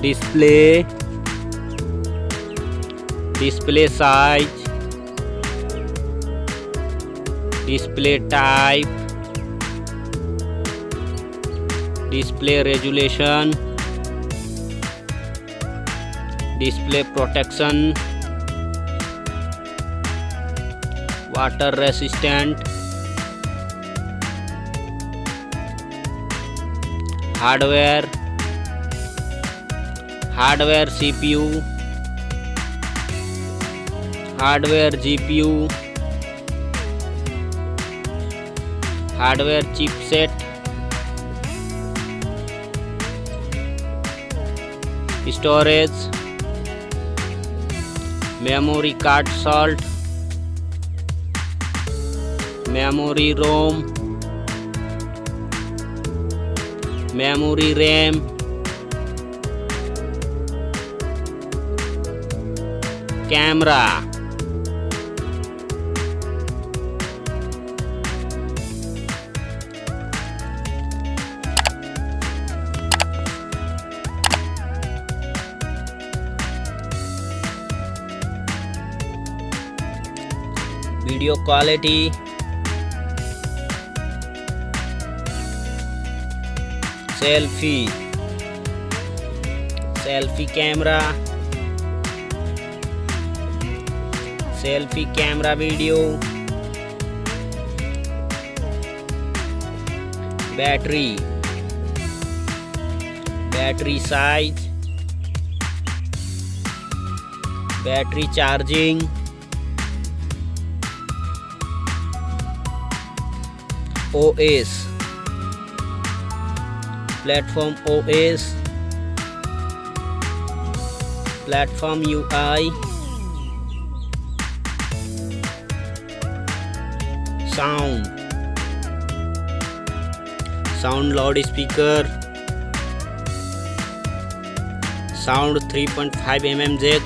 display, display size, display type, display resolution, display protection, water resistant, hardware CPU, hardware GPU, hardware chipset, storage, memory card slot, memory ROM, memory RAM, camera, video quality, selfie camera, selfie camera video, battery size, battery charging, OS, platform OS, platform UI, sound loudspeaker, sound 3.5 mm jack,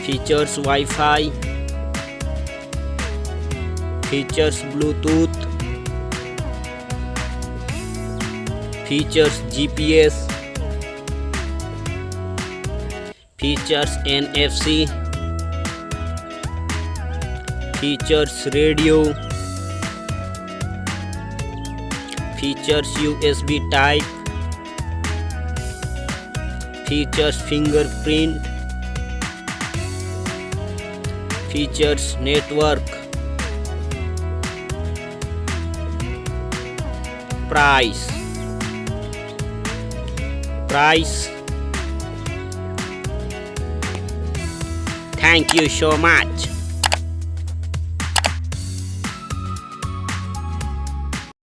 features Wi-Fi, features Bluetooth, features GPS, features NFC, features radio, features USB type, features fingerprint, features network, price. Thank you so much.